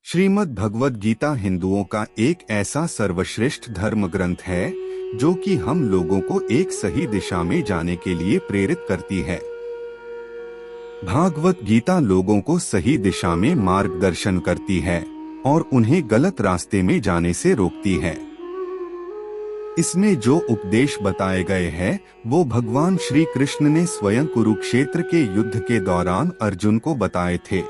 श्रीमद् भगवद गीता हिंदुओं का एक ऐसा सर्वश्रेष्ठ धर्म ग्रंथ है जो कि हम लोगों को एक सही दिशा में जाने के लिए प्रेरित करती है। भागवत गीता लोगों को सही दिशा में मार्गदर्शन करती है और उन्हें गलत रास्ते में जाने से रोकती है। इसमें जो उपदेश बताए गए हैं वो भगवान श्री कृष्ण ने स्वयं कुरुक्षेत्र के युद्ध के दौरान अर्जुन को बताए थे।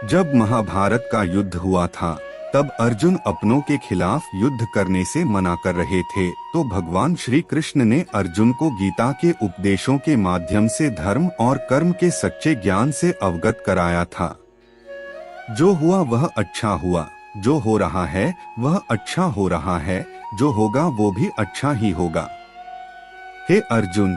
जब महाभारत का युद्ध हुआ था तब अर्जुन अपनों के खिलाफ युद्ध करने से मना कर रहे थे, तो भगवान श्री कृष्ण ने अर्जुन को गीता के उपदेशों के माध्यम से धर्म और कर्म के सच्चे ज्ञान से अवगत कराया था। जो हुआ वह अच्छा हुआ, जो हो रहा है वह अच्छा हो रहा है, जो होगा वो भी अच्छा ही होगा। हे अर्जुन,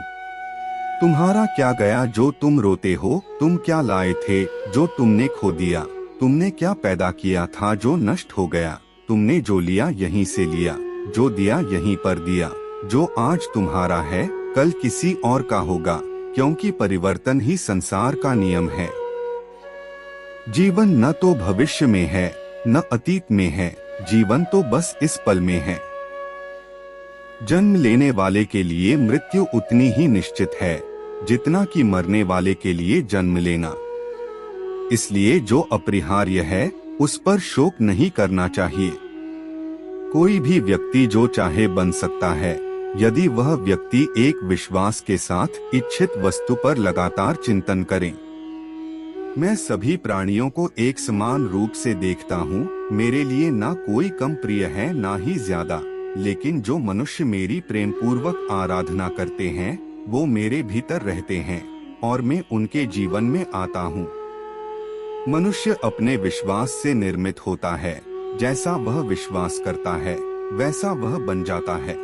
तुम्हारा क्या गया जो तुम रोते हो? तुम क्या लाए थे जो तुमने खो दिया? तुमने क्या पैदा किया था जो नष्ट हो गया? तुमने जो लिया यहीं से लिया, जो दिया यहीं पर दिया। जो आज तुम्हारा है कल किसी और का होगा, क्योंकि परिवर्तन ही संसार का नियम है। जीवन न तो भविष्य में है न अतीत में है, जीवन तो बस इस पल में है। जन्म लेने वाले के लिए मृत्यु उतनी ही निश्चित है जितना कि मरने वाले के लिए जन्म लेना। इसलिए जो अपरिहार्य है उस पर शोक नहीं करना चाहिए। कोई भी व्यक्ति जो चाहे बन सकता है यदि वह व्यक्ति एक विश्वास के साथ इच्छित वस्तु पर लगातार चिंतन करे। मैं सभी प्राणियों को एक समान रूप से देखता हूँ। मेरे लिए ना कोई कम प्रिय है ना ही ज्यादा, लेकिन जो मनुष्य मेरी प्रेम पूर्वक आराधना करते हैं वो मेरे भीतर रहते हैं और मैं उनके जीवन में आता हूँ। मनुष्य अपने विश्वास से निर्मित होता है। जैसा वह विश्वास करता है वैसा वह बन जाता है।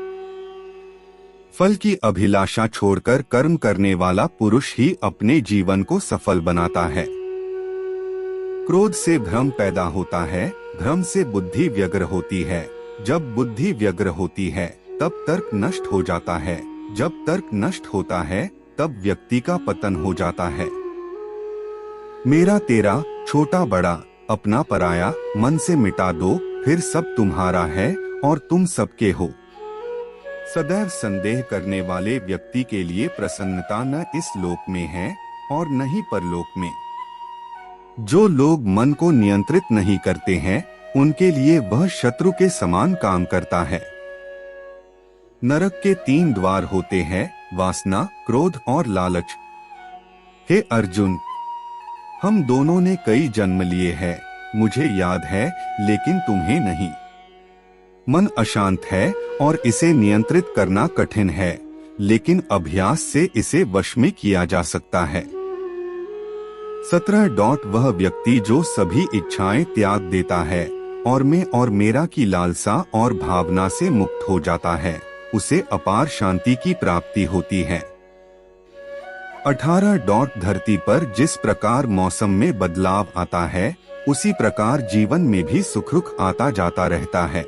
फल की अभिलाषा छोड़कर कर्म करने वाला पुरुष ही अपने जीवन को सफल बनाता है। क्रोध से भ्रम पैदा होता है, भ्रम से बुद्धि व्यग्र होती है। जब बुद्धि व्यग्र होती है तब तर्क नष्ट हो जाता है। जब तर्क नष्ट होता है तब व्यक्ति का पतन हो जाता है। मेरा तेरा, छोटा बड़ा, अपना पराया मन से मिटा दो, फिर सब तुम्हारा है और तुम सबके हो। सदैव संदेह करने वाले व्यक्ति के लिए प्रसन्नता न इस लोक में है और न ही परलोक में। जो लोग मन को नियंत्रित नहीं करते हैं उनके लिए वह शत्रु के समान काम करता है। नरक के 3 द्वार होते हैं, वासना, क्रोध और लालच। हे अर्जुन, हम दोनों ने कई जन्म लिए हैं, मुझे याद है लेकिन तुम्हें नहीं। मन अशांत है और इसे नियंत्रित करना कठिन है, लेकिन अभ्यास से इसे वश में किया जा सकता है। 17. वह व्यक्ति जो सभी इच्छाएं त्याग देता है और मैं और मेरा की लालसा और भावना से मुक्त हो जाता है, उसे अपार शांति की प्राप्ति होती है। 18. धरती पर जिस प्रकार मौसम में बदलाव आता है उसी प्रकार जीवन में भी सुख रुख आता जाता रहता है।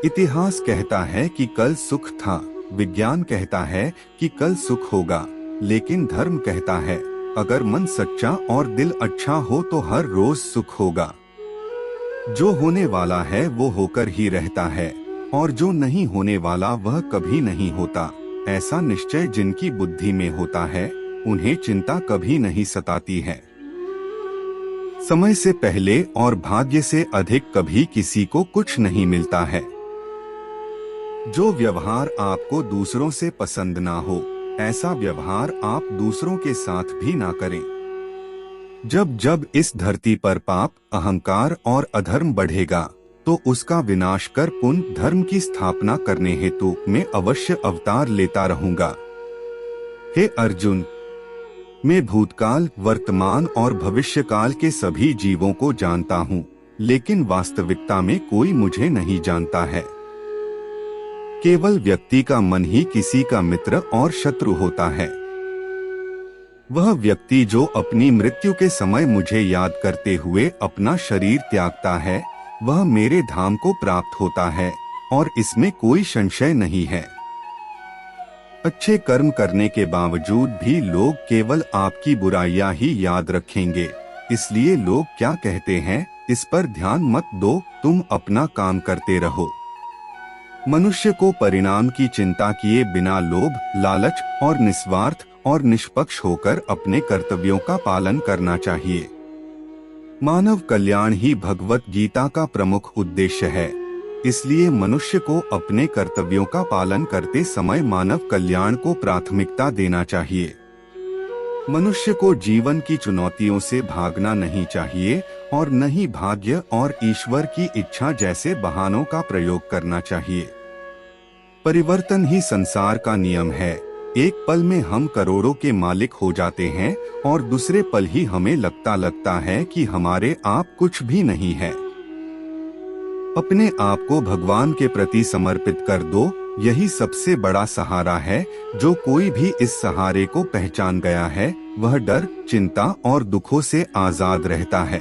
इतिहास कहता है कि कल सुख था, विज्ञान कहता है कि कल सुख होगा, लेकिन धर्म कहता है अगर मन सच्चा और दिल अच्छा हो तो हर रोज सुख होगा। जो होने वाला है वो होकर ही रहता है और जो नहीं होने वाला वह कभी नहीं होता। ऐसा निश्चय जिनकी बुद्धि में होता है उन्हें चिंता कभी नहीं सताती है। समय से पहले और भाग्य से अधिक कभी किसी को कुछ नहीं मिलता है। जो व्यवहार आपको दूसरों से पसंद ना हो ऐसा व्यवहार आप दूसरों के साथ भी ना करें। जब जब इस धरती पर पाप, अहंकार और अधर्म बढ़ेगा तो उसका विनाश कर पुण्य धर्म की स्थापना करने हेतु मैं अवश्य अवतार लेता रहूंगा। हे अर्जुन, मैं भूतकाल, वर्तमान और भविष्यकाल के सभी जीवों को जानता हूँ, लेकिन वास्तविकता में कोई मुझे नहीं जानता है। केवल व्यक्ति का मन ही किसी का मित्र और शत्रु होता है। वह व्यक्ति जो अपनी मृत्यु के समय मुझे याद करते हुए अपना शरीर त्यागता है वह मेरे धाम को प्राप्त होता है और इसमें कोई संशय नहीं है। अच्छे कर्म करने के बावजूद भी लोग केवल आपकी बुराइयां ही याद रखेंगे, इसलिए लोग क्या कहते हैं इस पर ध्यान मत दो, तुम अपना काम करते रहो। मनुष्य को परिणाम की चिंता किए बिना लोभ, लालच और निस्वार्थ और निष्पक्ष होकर अपने कर्तव्यों का पालन करना चाहिए। मानव कल्याण ही भगवत गीता का प्रमुख उद्देश्य है, इसलिए मनुष्य को अपने कर्तव्यों का पालन करते समय मानव कल्याण को प्राथमिकता देना चाहिए। मनुष्य को जीवन की चुनौतियों से भागना नहीं चाहिए और न ही भाग्य और ईश्वर की इच्छा जैसे बहानों का प्रयोग करना चाहिए। परिवर्तन ही संसार का नियम है। एक पल में हम करोड़ों के मालिक हो जाते हैं और दूसरे पल ही हमें लगता है कि हमारे आप कुछ भी नहीं है। अपने आप को भगवान के प्रति समर्पित कर दो, यही सबसे बड़ा सहारा है। जो कोई भी इस सहारे को पहचान गया है वह डर, चिंता और दुखों से आजाद रहता है।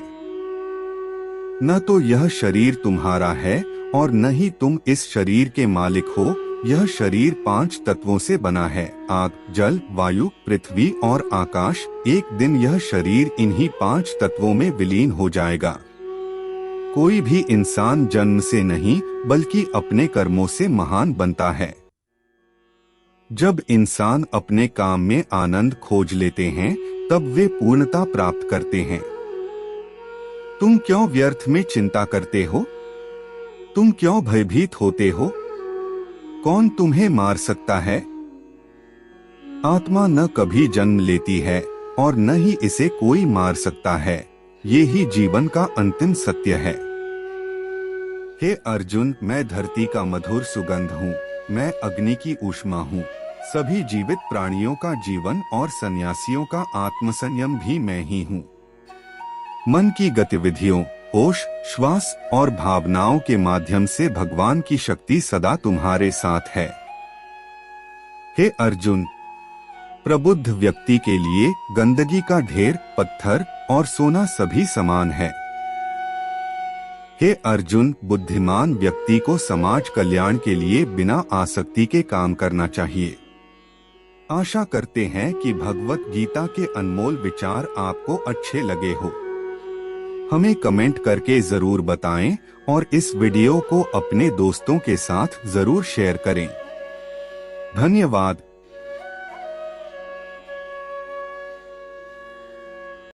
न तो यह शरीर तुम्हारा है और न ही तुम इस शरीर के मालिक हो। यह शरीर 5 तत्वों से बना है, आग, जल, वायु, पृथ्वी और आकाश। एक दिन यह शरीर इन्हीं 5 तत्वों में विलीन हो जाएगा। कोई भी इंसान जन्म से नहीं बल्कि अपने कर्मों से महान बनता है। जब इंसान अपने काम में आनंद खोज लेते हैं तब वे पूर्णता प्राप्त करते हैं। तुम क्यों व्यर्थ में चिंता करते हो? तुम क्यों भयभीत होते हो? कौन तुम्हें मार सकता है? आत्मा न कभी जन्म लेती है और न ही इसे कोई मार सकता है। ये ही जीवन का अंतिम सत्य है। हे अर्जुन, मैं धरती का मधुर सुगंध हूँ, मैं अग्नि की ऊष्मा हूँ। सभी जीवित प्राणियों का जीवन और सन्यासियों का आत्मसंयम भी मैं ही हूँ। मन की गतिविधियों, होश, श्वास और भावनाओं के माध्यम से भगवान की शक्ति सदा तुम्हारे साथ है। हे अर्जुन, प्रबुद्ध व्यक्ति के लिए गंदगी का ढेर, पत्थर और सोना सभी समान है। हे अर्जुन, बुद्धिमान व्यक्ति को समाज कल्याण के लिए बिना आसक्ति के काम करना चाहिए। आशा करते हैं कि भगवत गीता के अनमोल विचार आपको अच्छे लगे हो। हमें कमेंट करके जरूर बताएं और इस वीडियो को अपने दोस्तों के साथ जरूर शेयर करें। धन्यवाद।